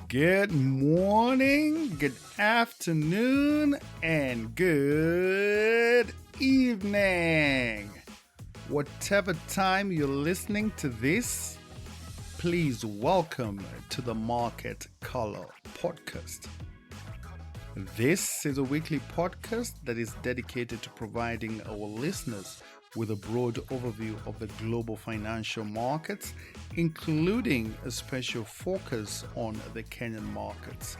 Good morning, good afternoon, and good evening. Whatever time you're listening to this, please welcome to the Market Color Podcast. This is a weekly podcast that is dedicated to providing our listeners with a broad overview of the global financial markets, including a special focus on the Kenyan markets.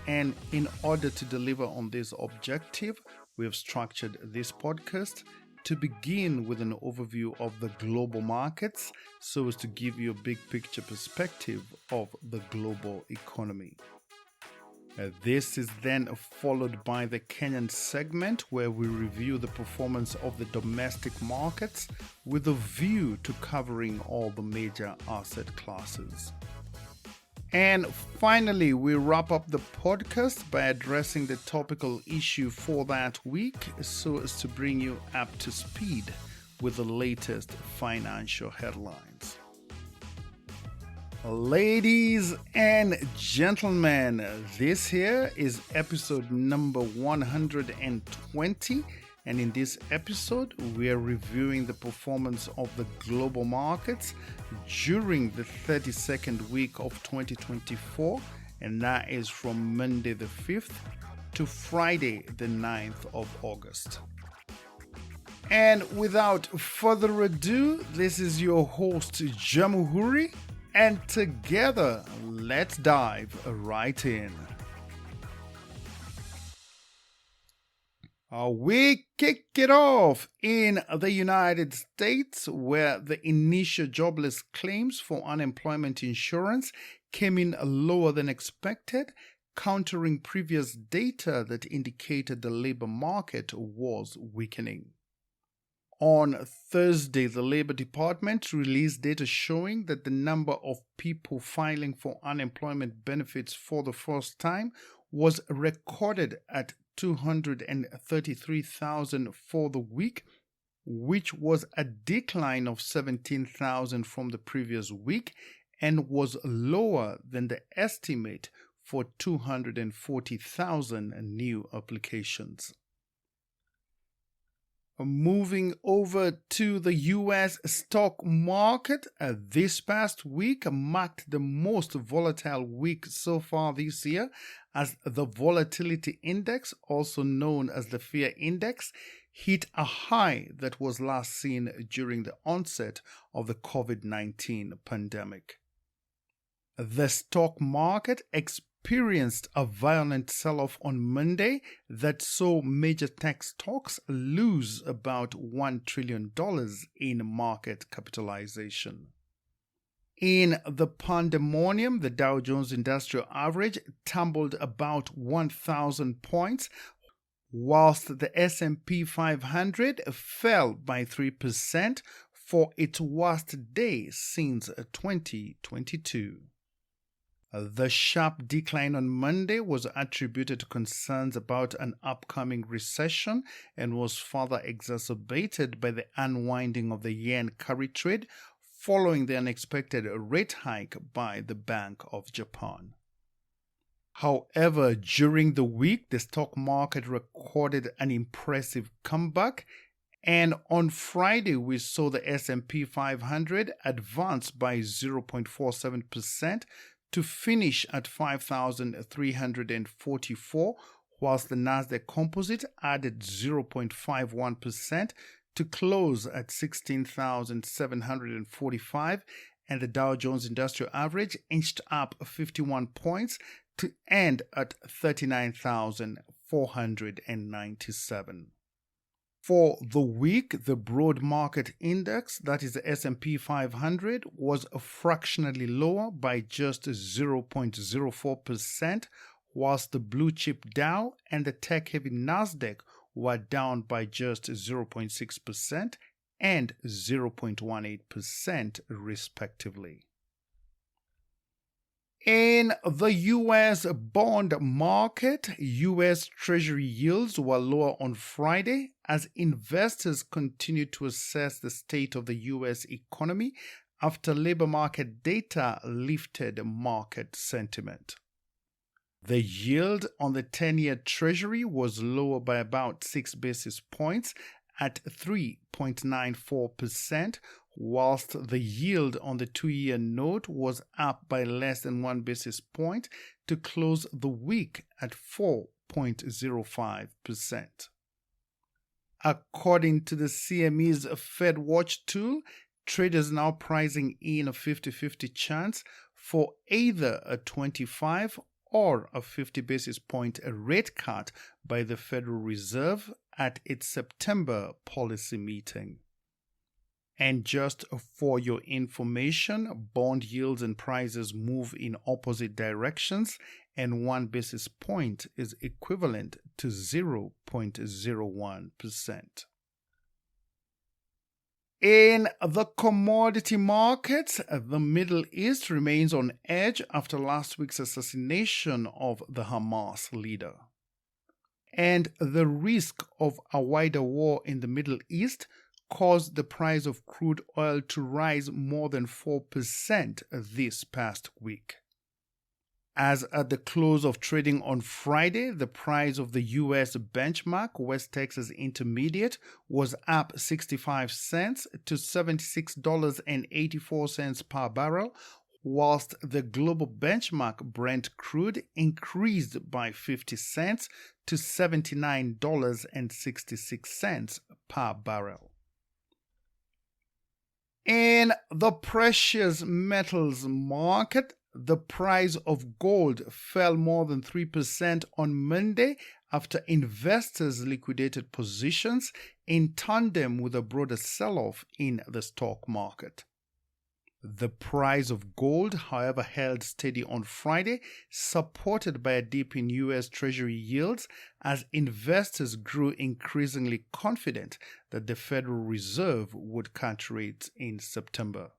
And in order to deliver on this objective, we have structured this podcast to begin with an overview of the global markets so as to give you a big picture perspective of the global economy. This is then followed by the Kenyan segment where we review the performance of the domestic markets with a view to covering all the major asset classes. And finally, we wrap up the podcast by addressing the topical issue for that week so as to bring you up to speed with the latest financial headlines. Ladies and gentlemen, this here is episode number 120, and in this episode we are reviewing the performance of the global markets during the 32nd week of 2024, and that is from Monday the 5th to Friday the 9th of August. And without further ado, this is your host Jamuhuri, and together, let's dive right in. We kick it off in the United States, where the initial jobless claims for unemployment insurance came in lower than expected, countering previous data that indicated the labor market was weakening. On Thursday, the Labor Department released data showing that the number of people filing for unemployment benefits for the first time was recorded at 233,000 for the week, which was a decline of 17,000 from the previous week and was lower than the estimate for 240,000 new applications. Moving over to the U.S. stock market, this past week marked the most volatile week so far this year, as the volatility index, also known as the fear index, hit a high that was last seen during the onset of the COVID-19 pandemic. The stock market experienced a violent sell-off on Monday that saw major tech stocks lose about $1 trillion in market capitalization. In the pandemonium, the Dow Jones Industrial Average tumbled about 1,000 points, whilst the S&P 500 fell by 3% for its worst day since 2022. The sharp decline on Monday was attributed to concerns about an upcoming recession and was further exacerbated by the unwinding of the yen carry trade following the unexpected rate hike by the Bank of Japan. However, during the week, the stock market recorded an impressive comeback, and on Friday we saw the S&P 500 advance by 0.47%, to finish at 5,344, whilst the Nasdaq Composite added 0.51% to close at 16,745, and the Dow Jones Industrial Average inched up 51 points to end at 39,497. For the week, the broad market index, that is the S&P 500, was fractionally lower by just 0.04%, whilst the blue chip Dow and the tech-heavy Nasdaq were down by just 0.6% and 0.18% respectively. In the U.S. bond market, U.S. Treasury yields were lower on Friday as investors continued to assess the state of the U.S. economy after labor market data lifted market sentiment. The yield on the 10-year Treasury was lower by about 6 basis points at 3.94%, whilst the yield on the 2-year note was up by less than 1 basis point to close the week at 4.05%. According to the CME's Fed Watch tool, traders now pricing in a 50-50 chance for either a 25 or a 50 basis point rate cut by the Federal Reserve at its September policy meeting. And just for your information, bond yields and prices move in opposite directions, and 1 basis point is equivalent to 0.01%. In the commodity markets, the Middle East remains on edge after last week's assassination of the Hamas leader. And the risk of a wider war in the Middle East caused the price of crude oil to rise more than 4% this past week. As at the close of trading on Friday, the price of the U.S. benchmark West Texas Intermediate was up 65 cents to $76.84 per barrel, whilst the global benchmark Brent crude increased by 50 cents to $79.66 per barrel. In the precious metals market, the price of gold fell more than 3% on Monday after investors liquidated positions in tandem with a broader sell-off in the stock market. The price of gold, however, held steady on Friday, supported by a dip in U.S. Treasury yields as investors grew increasingly confident that the Federal Reserve would cut rates in September.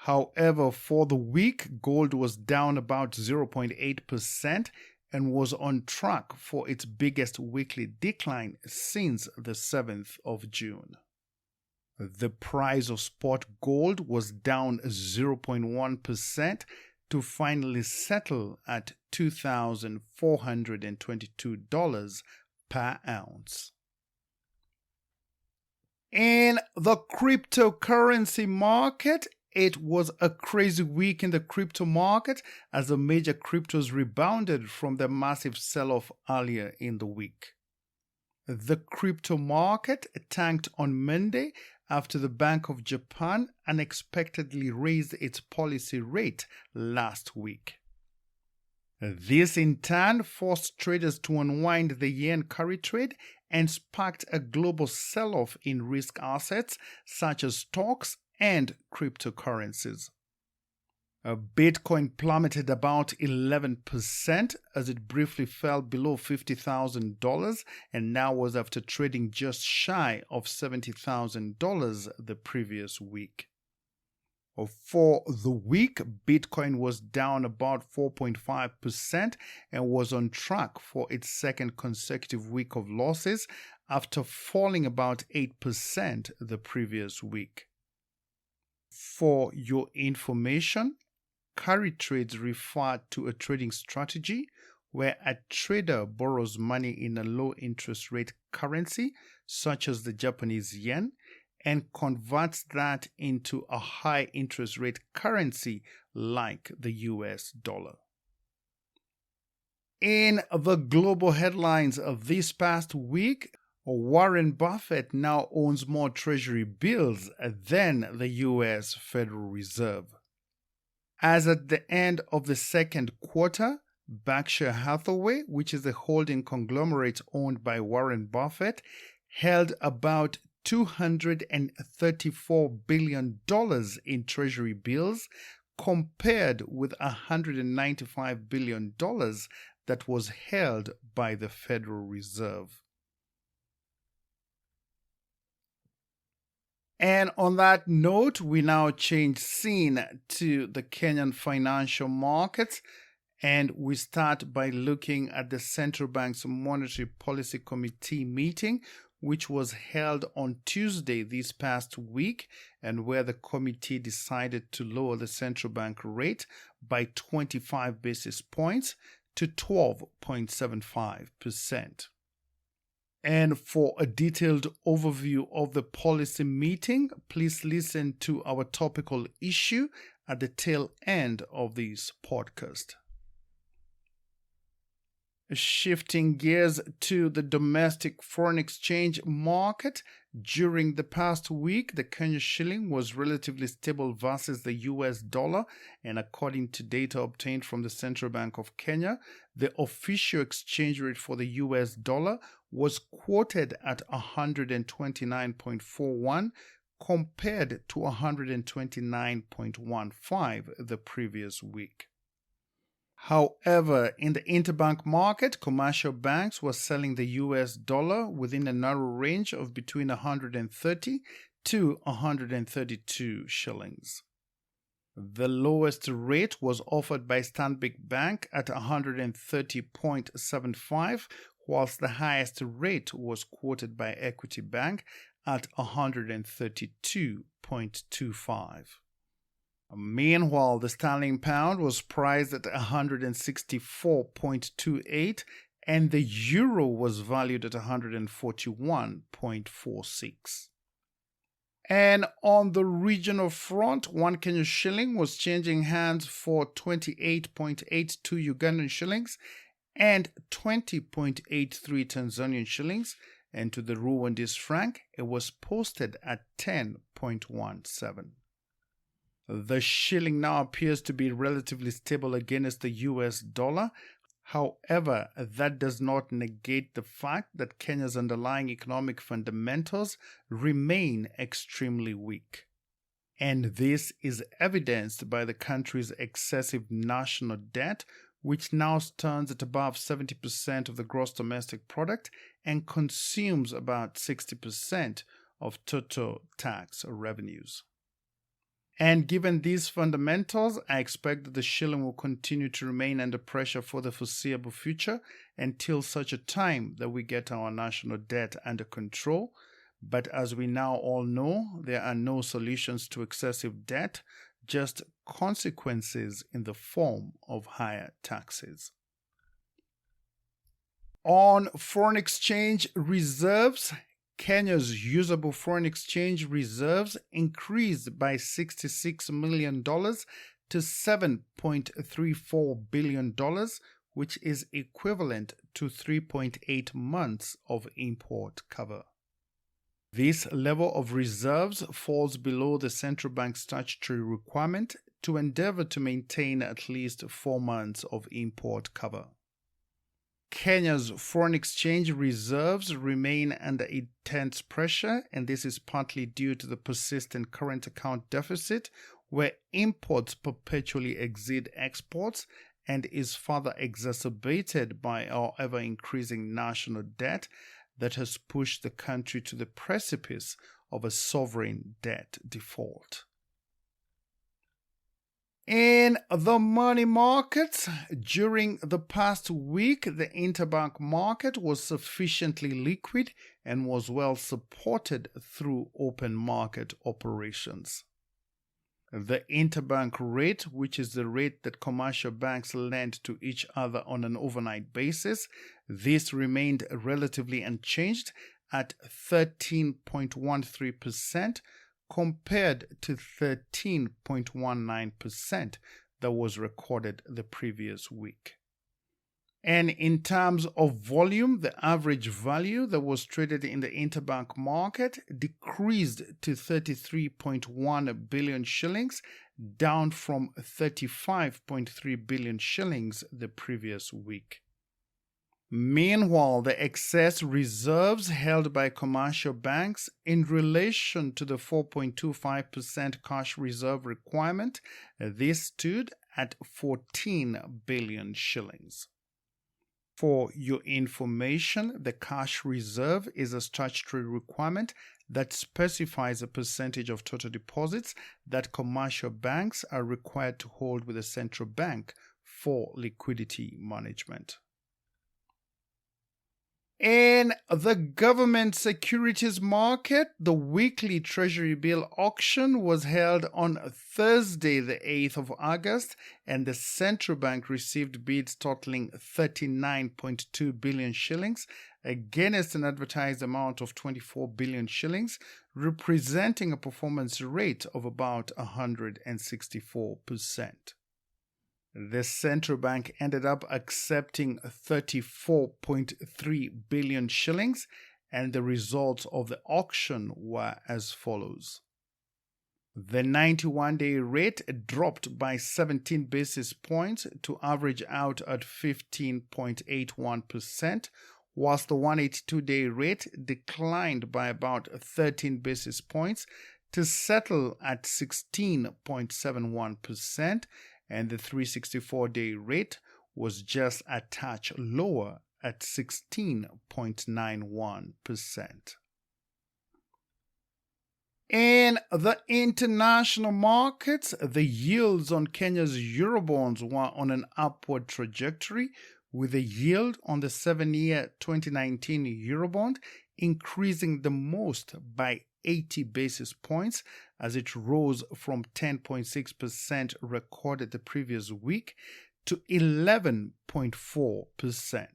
However, for the week, gold was down about 0.8% and was on track for its biggest weekly decline since the 7th of June. The price of spot gold was down 0.1% to finally settle at $2,422 per ounce. In the cryptocurrency market, it was a crazy week in the crypto market as the major cryptos rebounded from their massive sell-off earlier in the week. The crypto market tanked on Monday after the Bank of Japan unexpectedly raised its policy rate last week. This in turn forced traders to unwind the yen carry trade and sparked a global sell-off in risk assets such as stocks and cryptocurrencies. Bitcoin plummeted about 11% as it briefly fell below $50,000 and now was after trading just shy of $70,000 the previous week. For the week, Bitcoin was down about 4.5% and was on track for its second consecutive week of losses after falling about 8% the previous week. For your information, carry trades refer to a trading strategy where a trader borrows money in a low interest rate currency, such as the Japanese yen, and converts that into a high interest rate currency like the US dollar. In the global headlines of this past week, Warren Buffett now owns more treasury bills than the US Federal Reserve. As at the end of the second quarter, Berkshire Hathaway, which is a holding conglomerate owned by Warren Buffett, held about $234 billion in treasury bills compared with $195 billion that was held by the Federal Reserve. And on that note, we now change scene to the Kenyan financial markets, and we start by looking at the Central Bank's Monetary Policy Committee meeting, which was held on Tuesday this past week, and where the committee decided to lower the central bank rate by 25 basis points to 12.75%. And for a detailed overview of the policy meeting, please listen to our topical issue at the tail end of this podcast. Shifting gears to the domestic foreign exchange market, during the past week, the Kenya shilling was relatively stable versus the US dollar, and according to data obtained from the Central Bank of Kenya, the official exchange rate for the US dollar was quoted at 129.41 compared to 129.15 the previous week. However, in the interbank market, commercial banks were selling the US dollar within a narrow range of between 130 to 132 shillings. The lowest rate was offered by Stanbic Bank at 130.75, whilst the highest rate was quoted by Equity Bank at 132.25. Meanwhile, the sterling pound was priced at 164.28 and the euro was valued at 141.46. And on the regional front, one Kenyan shilling was changing hands for 28.82 Ugandan shillings and 20.83 Tanzanian shillings, and to the Rwandese franc, it was posted at 10.17. The shilling now appears to be relatively stable against the US dollar. However, that does not negate the fact that Kenya's underlying economic fundamentals remain extremely weak. And this is evidenced by the country's excessive national debt, which now stands at above 70% of the gross domestic product and consumes about 60% of total tax revenues. And given these fundamentals, I expect that the shilling will continue to remain under pressure for the foreseeable future until such a time that we get our national debt under control. But as we now all know, there are no solutions to excessive debt, just consequences in the form of higher taxes. On foreign exchange reserves, Kenya's usable foreign exchange reserves increased by $66 million to $7.34 billion, which is equivalent to 3.8 months of import cover. This level of reserves falls below the central bank's statutory requirement to endeavor to maintain at least 4 months of import cover. Kenya's foreign exchange reserves remain under intense pressure, and this is partly due to the persistent current account deficit, where imports perpetually exceed exports, and is further exacerbated by our ever-increasing national debt that has pushed the country to the precipice of a sovereign debt default. In the money markets, during the past week, the interbank market was sufficiently liquid and was well supported through open market operations. The interbank rate, which is the rate that commercial banks lend to each other on an overnight basis, this remained relatively unchanged at 13.13%, compared to 13.19% that was recorded the previous week. And in terms of volume, the average value that was traded in the interbank market decreased to 33.1 billion shillings, down from 35.3 billion shillings the previous week. Meanwhile, the excess reserves held by commercial banks in relation to the 4.25% cash reserve requirement, this stood at 14 billion shillings. For your information, the cash reserve is a statutory requirement that specifies a percentage of total deposits that commercial banks are required to hold with the central bank for liquidity management. In the government securities market, the weekly Treasury bill auction was held on Thursday, the 8th of August, and the central bank received bids totaling 39.2 billion shillings against an advertised amount of 24 billion shillings, representing a performance rate of about 164%. The central bank ended up accepting 34.3 billion shillings, and the results of the auction were as follows. The 91-day rate dropped by 17 basis points to average out at 15.81%, whilst the 182-day rate declined by about 13 basis points to settle at 16.71%, and the 364-day rate was just a touch lower at 16.91%. In the international markets, the yields on Kenya's Eurobonds were on an upward trajectory, with the yield on the 7-year 2019 Eurobond increasing the most by 80 basis points as it rose from 10.6% recorded the previous week to 11.4%.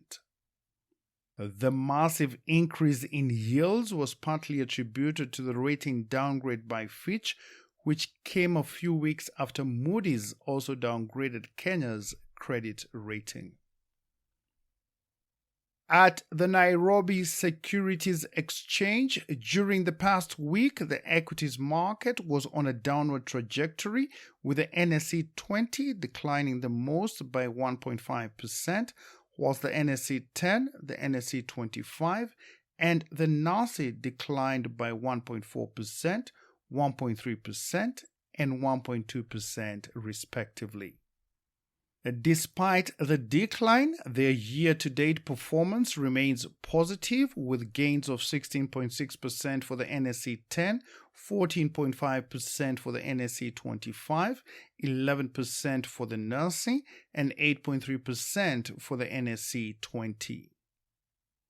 The massive increase in yields was partly attributed to the rating downgrade by Fitch, which came a few weeks after Moody's also downgraded Kenya's credit rating. At the Nairobi Securities Exchange, during the past week, the equities market was on a downward trajectory, with the NSE 20 declining the most by 1.5%, whilst the NSE 10, the NSE 25, and the NASI declined by 1.4%, 1.3%, and 1.2% respectively. Despite the decline, their year-to-date performance remains positive, with gains of 16.6% for the NSE 10, 14.5% for the NSE 25, 11% for the NASI, and 8.3% for the NSE 20.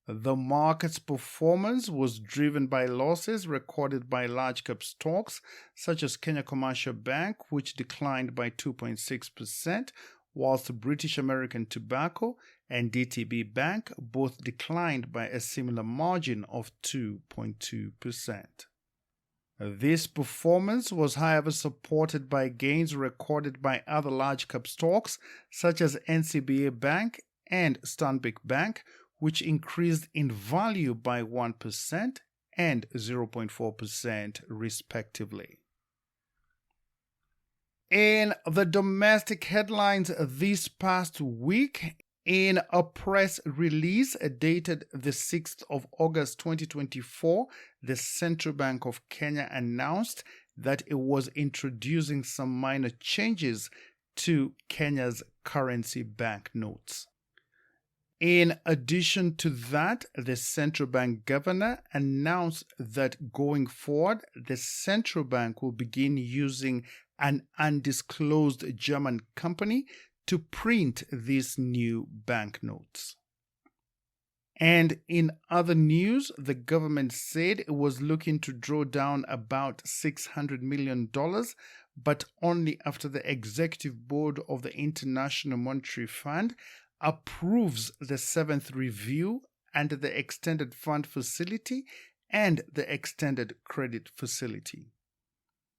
The market's performance was driven by losses recorded by large-cap stocks such as Kenya Commercial Bank, which declined by 2.6%, whilst British American Tobacco and DTB Bank both declined by a similar margin of 2.2%. This performance was, however, supported by gains recorded by other large-cap stocks such as NCBA Bank and Stanbic Bank, which increased in value by 1% and 0.4% respectively. In the domestic headlines this past week, in a press release dated the 6th of August 2024, the Central Bank of Kenya announced that it was introducing some minor changes to Kenya's currency banknotes. In addition to that, the central bank governor announced that going forward, the central bank will begin using an undisclosed German company to print these new banknotes. And in other news, the government said it was looking to draw down about $600 million, but only after the executive board of the International Monetary Fund approves the 7th review under the extended fund facility and the extended credit facility.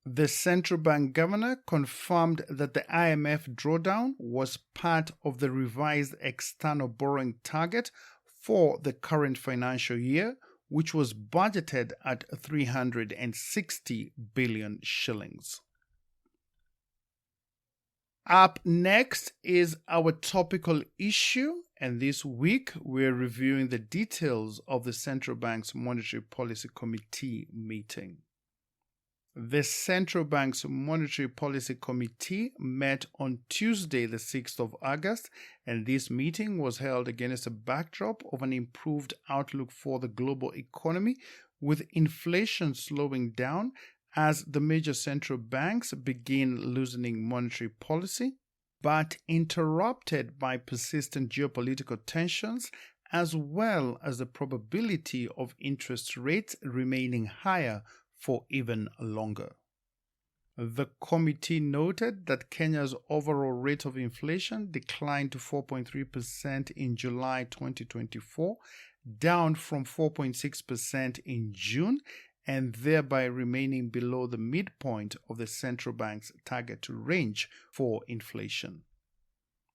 The central bank governor confirmed that the IMF drawdown was part of the revised external borrowing target for the current financial year, which was budgeted at 360 billion shillings. Up next is our topical issue, and this week we're reviewing the details of the Central Bank's Monetary Policy Committee meeting. The Central Bank's Monetary Policy Committee met on Tuesday, the 6th of August, and this meeting was held against a backdrop of an improved outlook for the global economy, with inflation slowing down as the major central banks begin loosening monetary policy, but interrupted by persistent geopolitical tensions as well as the probability of interest rates remaining higher for even longer. The committee noted that Kenya's overall rate of inflation declined to 4.3% in July 2024, down from 4.6% in June, and thereby remaining below the midpoint of the central bank's target range for inflation.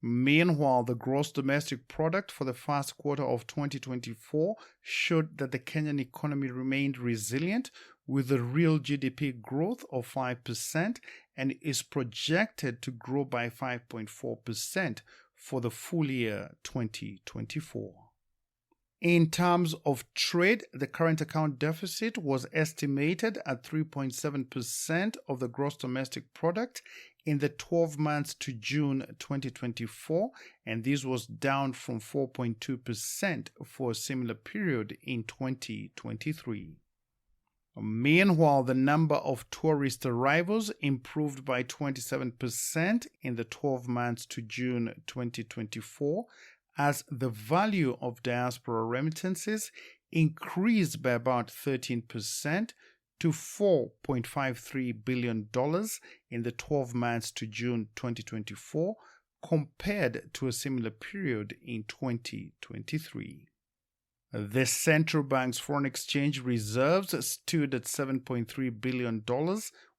Meanwhile, the gross domestic product for the first quarter of 2024 showed that the Kenyan economy remained resilient, with a real GDP growth of 5% and is projected to grow by 5.4% for the full year 2024. In terms of trade, the current account deficit was estimated at 3.7% of the gross domestic product in the 12 months to June 2024, and this was down from 4.2% for a similar period in 2023. Meanwhile, the number of tourist arrivals improved by 27% in the 12 months to June 2024, as the value of diaspora remittances increased by about 13% to $4.53 billion in the 12 months to June 2024, compared to a similar period in 2023. The central bank's foreign exchange reserves stood at $7.3 billion,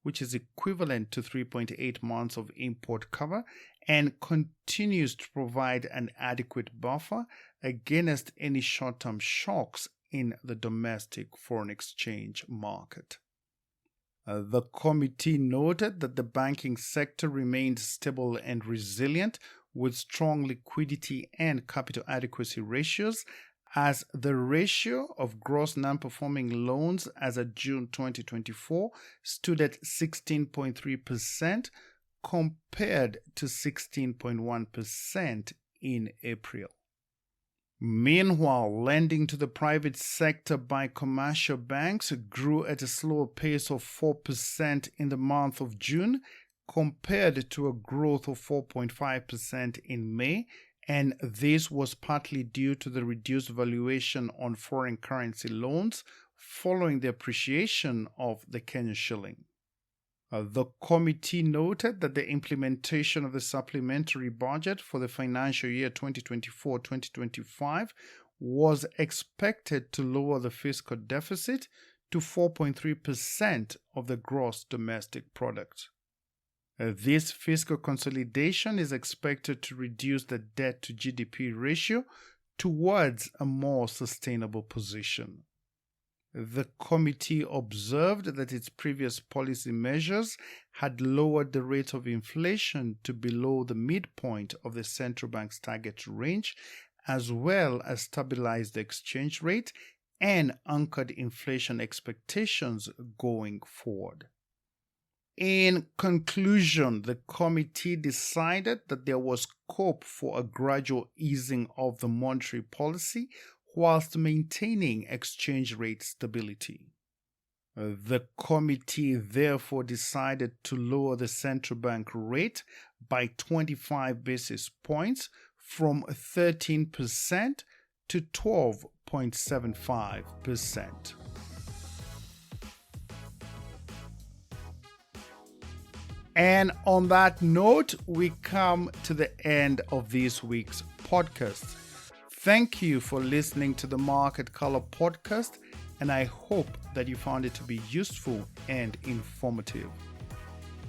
which is equivalent to 3.8 months of import cover, and continues to provide an adequate buffer against any short-term shocks in the domestic foreign exchange market. The committee noted that the banking sector remained stable and resilient, with strong liquidity and capital adequacy ratios, as the ratio of gross non-performing loans as of June 2024 stood at 16.3% compared to 16.1% in April. Meanwhile, lending to the private sector by commercial banks grew at a slower pace of 4% in the month of June, compared to a growth of 4.5% in May, and this was partly due to the reduced valuation on foreign currency loans following the appreciation of the Kenyan shilling. The committee noted that the implementation of the supplementary budget for the financial year 2024-2025 was expected to lower the fiscal deficit to 4.3% of the gross domestic product. This fiscal consolidation is expected to reduce the debt to GDP ratio towards a more sustainable position. The committee observed that its previous policy measures had lowered the rate of inflation to below the midpoint of the central bank's target range, as well as stabilized the exchange rate and anchored inflation expectations going forward. In conclusion, the committee decided that there was scope for a gradual easing of the monetary policy whilst maintaining exchange rate stability. The committee therefore decided to lower the central bank rate by 25 basis points from 13% to 12.75%. And on that note, we come to the end of this week's podcast. Thank you for listening to the Market Color podcast, and I hope that you found it to be useful and informative.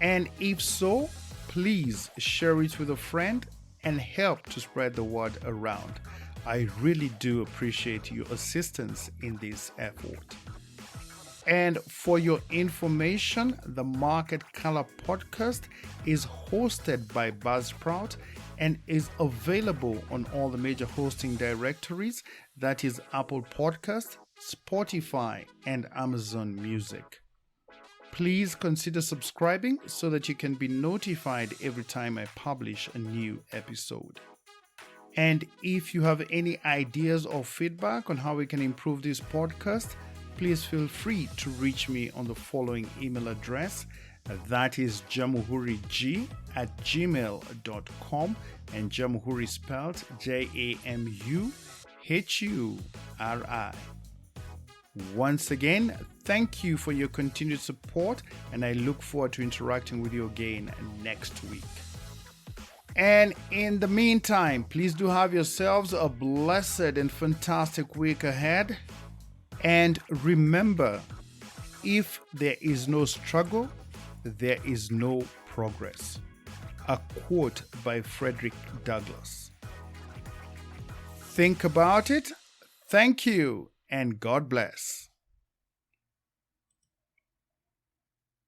And if so, please share it with a friend and help to spread the word around. I really do appreciate your assistance in this effort. And for your information, the Market Color podcast is hosted by Buzzsprout and is available on all the major hosting directories, that is Apple Podcasts, Spotify, and Amazon Music. Please consider subscribing so that you can be notified every time I publish a new episode. And if you have any ideas or feedback on how we can improve this podcast, please feel free to reach me on the following email address. That is jamuhurig@gmail.com, and Jamuhuri spelled JAMUHURI HURI. Once again, thank you for your continued support, and I look forward to interacting with you again next week. And in the meantime, please do have yourselves a blessed and fantastic week ahead. And remember, if there is no struggle, there is no progress. A quote by Frederick Douglass. Think about it. Thank you, and God bless.